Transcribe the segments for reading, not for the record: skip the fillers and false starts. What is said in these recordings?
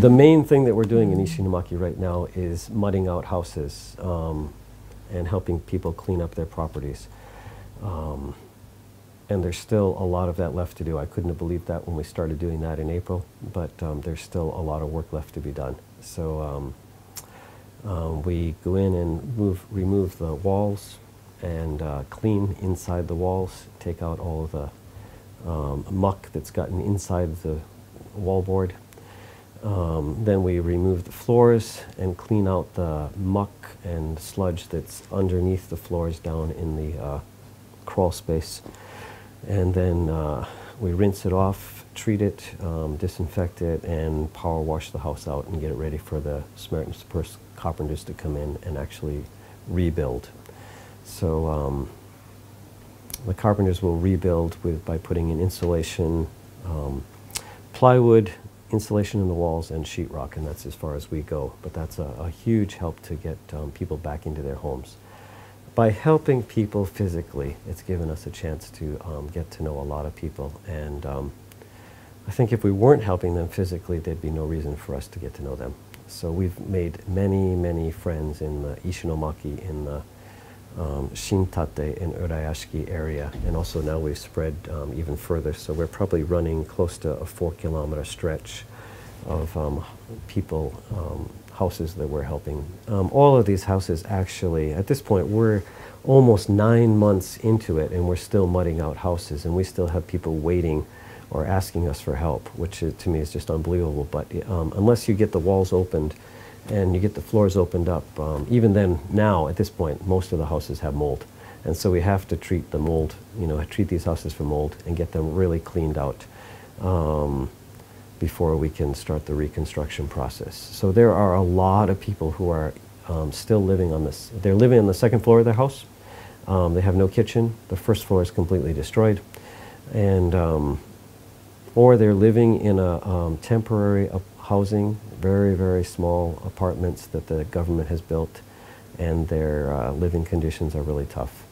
The main thing that we're doing in Ishinomaki right now is mudding out houses and helping people clean up their properties. And there's still a lot of that left to do. I couldn't have believed that when we started doing that in April, but there's still a lot of work left to be done. So we go in and remove the walls and clean inside the walls, take out all of the muck that's gotten inside the wallboard. Then we remove the floors and clean out the muck and sludge that's underneath the floors down in the crawl space. And then we rinse it off, treat it, disinfect it, and power wash the house out and get it ready for the Samaritan Purse carpenters to come in and actually rebuild. So the carpenters will rebuild by putting in insulation, plywood, insulation in the walls, and sheetrock, and that's as far as we go. But that's a huge help to get people back into their homes. By helping people physically, it's given us a chance to get to know a lot of people. And I think if we weren't helping them physically, there'd be no reason for us to get to know them. So we've made many, many friends in the Ishinomaki, in the Shintate and Urayashiki area, and also now we've spread even further. So we're probably running close to a 4-kilometer stretch of people, houses that we're helping. All of these houses actually, at this point, we're almost 9 months into it and we're still mudding out houses, and we still have people waiting or asking us for help, which to me is just unbelievable. But unless you get the walls opened and you get the floors opened up, even then, now at this point, most of the houses have mold. And so we have to treat the mold, treat these houses for mold and get them really cleaned out before we can start the reconstruction process. So there are a lot of people who are still living on this. They're living on the second floor of their house. They have no kitchen. The first floor is completely destroyed. And or they're living in a temporary housing, very, very small apartments that the government has built, and their living conditions are really tough,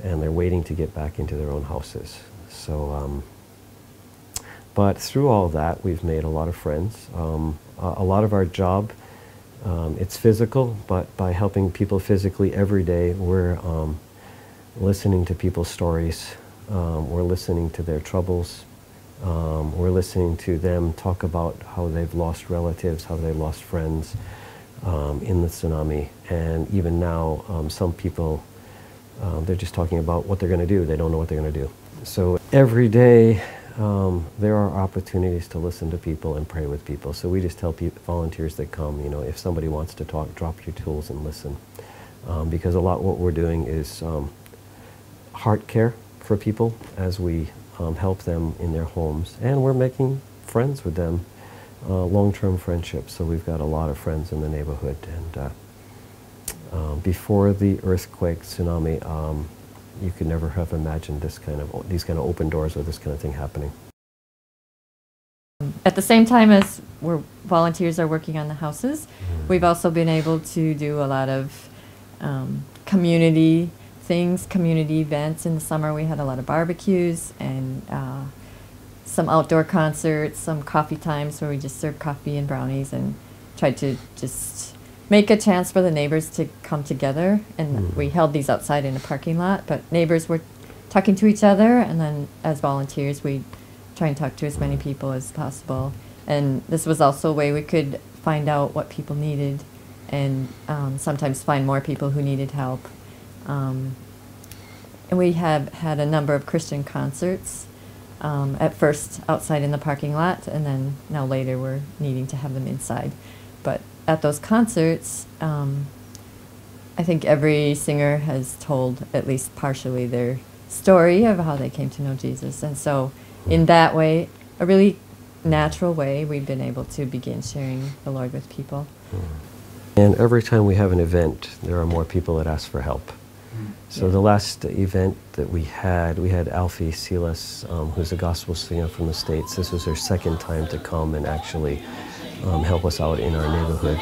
and they're waiting to get back into their own houses. So, but through all that, we've made a lot of friends. A lot of our job, it's physical, but by helping people physically every day, we're listening to people's stories, we're listening to their troubles, we're listening to them talk about how they've lost relatives, how they've lost friends in the tsunami. And even now, some people, they're just talking about what they're going to do. They don't know what they're going to do. So every day, there are opportunities to listen to people and pray with people. So we just tell volunteers that come, if somebody wants to talk, drop your tools and listen. Because a lot what we're doing is heart care for people as we help them in their homes, and we're making friends with them, long-term friendships. So we've got a lot of friends in the neighborhood. And before the earthquake, tsunami, you could never have imagined these kind of open doors or this kind of thing happening. At the same time as volunteers are working on the houses, we've also been able to do a lot of community things, community events. In the summer we had a lot of barbecues and some outdoor concerts, some coffee times where we just served coffee and brownies and tried to just make a chance for the neighbors to come together. And we held these outside in a parking lot, but neighbors were talking to each other, and then as volunteers we try and talk to as many people as possible. And this was also a way we could find out what people needed and sometimes find more people who needed help. And we have had a number of Christian concerts, at first outside in the parking lot, and then now later we're needing to have them inside. But at those concerts, I think every singer has told at least partially their story of how they came to know Jesus. And so in that way, a really natural way, we've been able to begin sharing the Lord with people. And every time we have an event, there are more people that ask for help. So the last event that we had Alfie Silas, who's a gospel singer from the States. This was her second time to come and actually help us out in our neighborhood.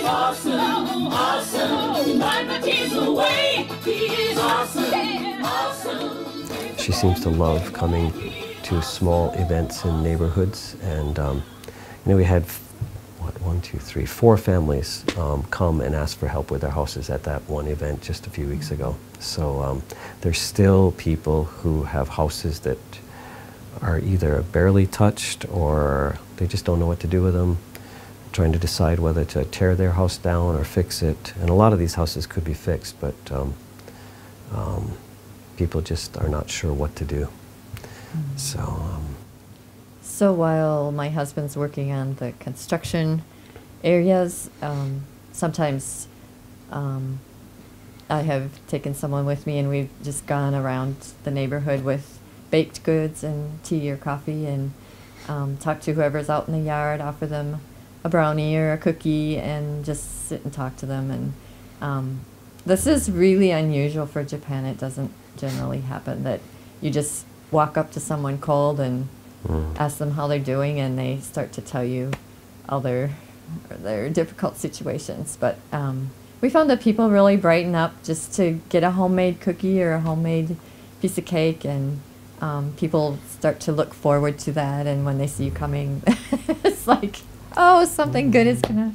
Awesome, awesome, wipe my tears away. He is awesome, awesome. she seems to love coming to small events in neighborhoods. And we had four families come and ask for help with their houses at that one event just a few weeks ago. So there's still people who have houses that are either barely touched or they just don't know what to do with them, trying to decide whether to tear their house down or fix it. And a lot of these houses could be fixed, but people just are not sure what to do. So while my husband's working on the construction areas, sometimes I have taken someone with me and we've just gone around the neighborhood with baked goods and tea or coffee and talk to whoever's out in the yard, offer them a brownie or a cookie and just sit and talk to them. And this is really unusual for Japan. It doesn't generally happen that you just walk up to someone cold and ask them how they're doing and they start to tell you all their difficult situations. But we found that people really brighten up just to get a homemade cookie or a homemade piece of cake, and people start to look forward to that, and when they see you coming, it's like, oh, something good is gonna...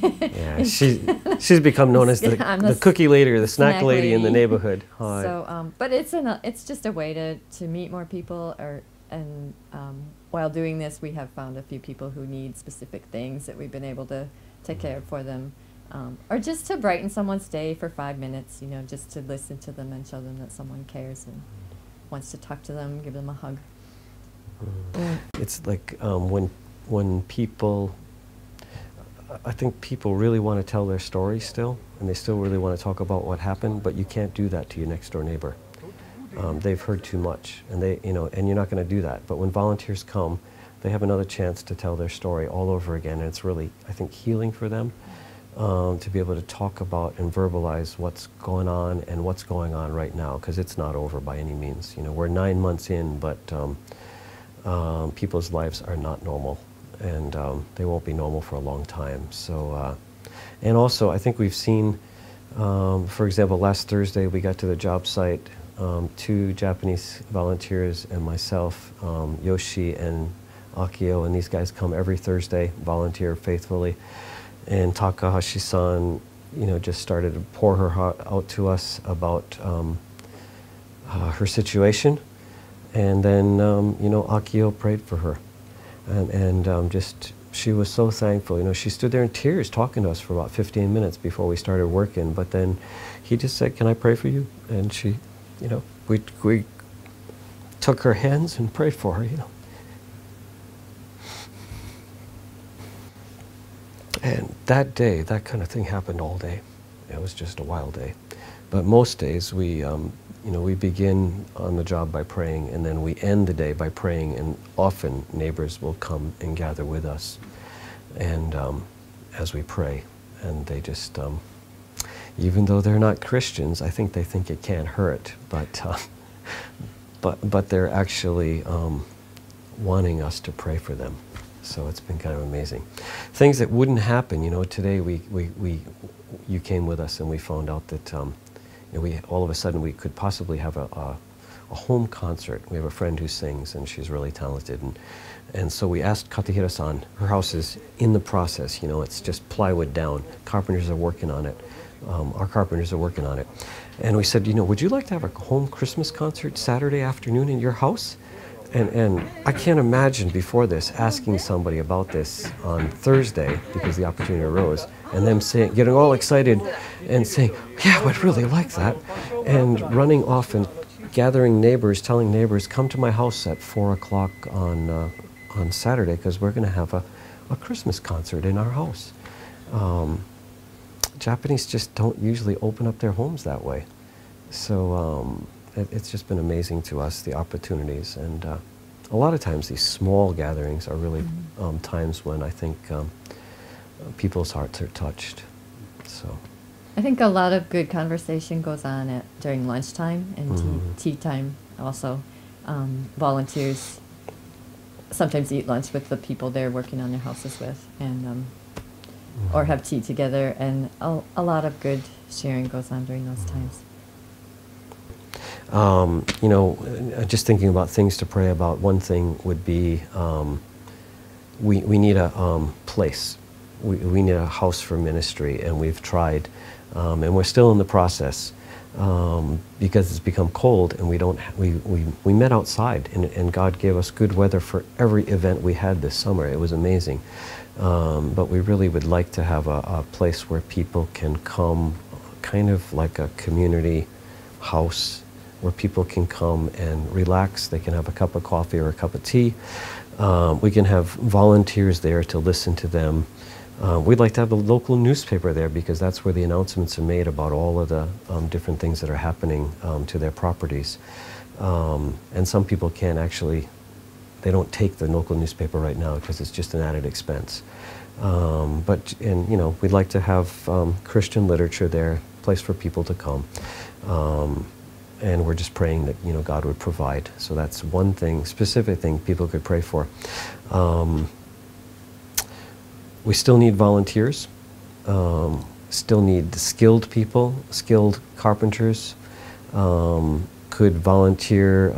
Yeah, she's become known as the cookie lady or the snack lady in the neighborhood. So, but it's just a way to meet more people, and while doing this, we have found a few people who need specific things that we've been able to take care of for them, or just to brighten someone's day for 5 minutes, just to listen to them and show them that someone cares and wants to talk to them, give them a hug. It's like when people... I think people really want to tell their story still, and they still really want to talk about what happened, but you can't do that to your next door neighbor. They've heard too much, and and you're not going to do that. But when volunteers come, they have another chance to tell their story all over again, and it's really, I think, healing for them to be able to talk about and verbalize what's going on and what's going on right now, because it's not over by any means. We're 9 months in, but people's lives are not normal. And they won't be normal for a long time. So, and also I think we've seen, for example, last Thursday we got to the job site, 2 Japanese volunteers and myself, Yoshi and Akio, and these guys come every Thursday, volunteer faithfully. And Takahashi-san, just started to pour her heart out to us about her situation. And then, Akio prayed for her. And just, she was so thankful. She stood there in tears talking to us for about 15 minutes before we started working. But then he just said, "Can I pray for you?" And she, we took her hands and prayed for her, And that day, that kind of thing happened all day. It was just a wild day. But most days we begin on the job by praying, and then we end the day by praying, and often neighbors will come and gather with us, and as we pray, and they just, even though they're not Christians, I think they think it can't hurt, but they're actually wanting us to pray for them. So it's been kind of amazing. Things that wouldn't happen, today you came with us and we found out that all of a sudden we could possibly have a home concert. We have a friend who sings, and she's really talented. And so we asked Katahira-san, her house is in the process, it's just plywood down. Carpenters are working on it. Our carpenters are working on it. And we said, would you like to have a home Christmas concert Saturday afternoon in your house? And I can't imagine before this asking somebody about this on Thursday, because the opportunity arose, and them getting all excited and saying, "Yeah, I'd really like that," and running off and gathering neighbors, telling neighbors, "Come to my house at 4 o'clock on Saturday, because we're going to have a Christmas concert in our house." Japanese just don't usually open up their homes that way. So it's just been amazing to us, the opportunities. And a lot of times these small gatherings are really times when I think people's hearts are touched. So I think a lot of good conversation goes on during lunchtime and tea time also. Volunteers sometimes eat lunch with the people they're working on their houses with, and or have tea together, and a lot of good sharing goes on during those times. You know, just thinking about things to pray about, one thing would be we need a place. We need a house for ministry, and we've tried, and we're still in the process because it's become cold, and we met outside, and God gave us good weather for every event we had this summer. It was amazing, but we really would like to have a place where people can come, kind of like a community house, where people can come and relax. They can have a cup of coffee or a cup of tea. We can have volunteers there to listen to them. We'd like to have a local newspaper there, because that's where the announcements are made about all of the different things that are happening to their properties. And some people can't actually, they don't take the local newspaper right now because it's just an added expense. But you know, we'd like to have Christian literature there, place for people to come. And we're just praying that, you know, God would provide. So that's one thing, specific thing people could pray for. We still need volunteers, still need skilled people, skilled carpenters. Could volunteer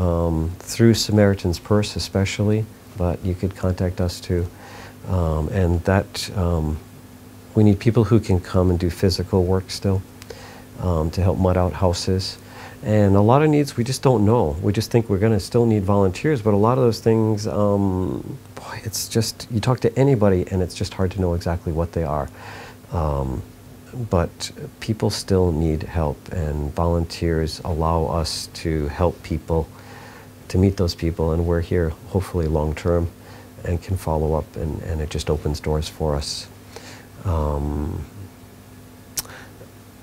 through Samaritan's Purse especially, but you could contact us too. And that, we need people who can come and do physical work still, to help mud out houses. And a lot of needs we just don't know. We just think we're going to still need volunteers, but a lot of those things, boy, it's just, you talk to anybody and it's just hard to know exactly what they are. But people still need help, and volunteers allow us to help people, to meet those people, and we're here hopefully long term and can follow up, and it just opens doors for us.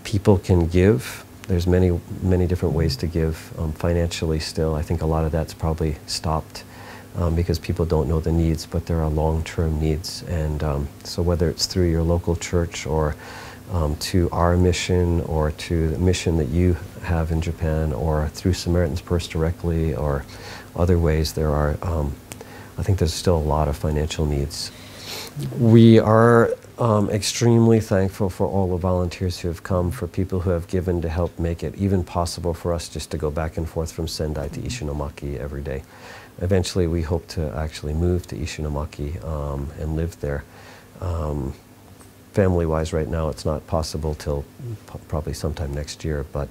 People can give. There's many different ways to give financially still. I think a lot of that's probably stopped because people don't know the needs, but there are long-term needs. And so whether it's through your local church, or to our mission, or to the mission that you have in Japan, or through Samaritan's Purse directly, or other ways, there are, I think there's still a lot of financial needs. We are extremely thankful for all the volunteers who have come, for people who have given to help make it even possible for us just to go back and forth from Sendai to Ishinomaki every day. Eventually we hope to actually move to Ishinomaki and live there. Family-wise right now it's not possible till probably sometime next year, but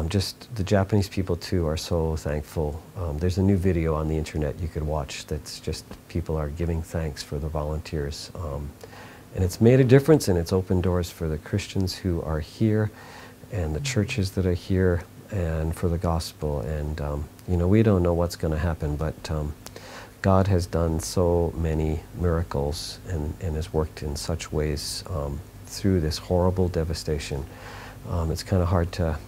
just the Japanese people too are so thankful. There's a new video on the internet you could watch that's just people are giving thanks for the volunteers. And it's made a difference, and it's opened doors for the Christians who are here and the churches that are here, and for the gospel. And you know, we don't know what's going to happen, but God has done so many miracles and has worked in such ways through this horrible devastation. It's kind of hard to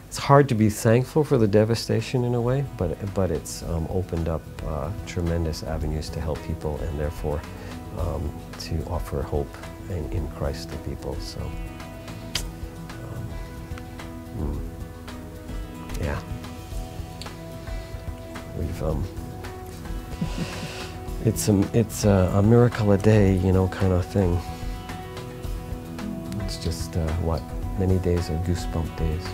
It's hard to be thankful for the devastation in a way, but it's opened up tremendous avenues to help people, and therefore to offer hope in Christ to people. So, yeah, we've it's a miracle a day, you know, kind of thing. It's just many days are goosebump days.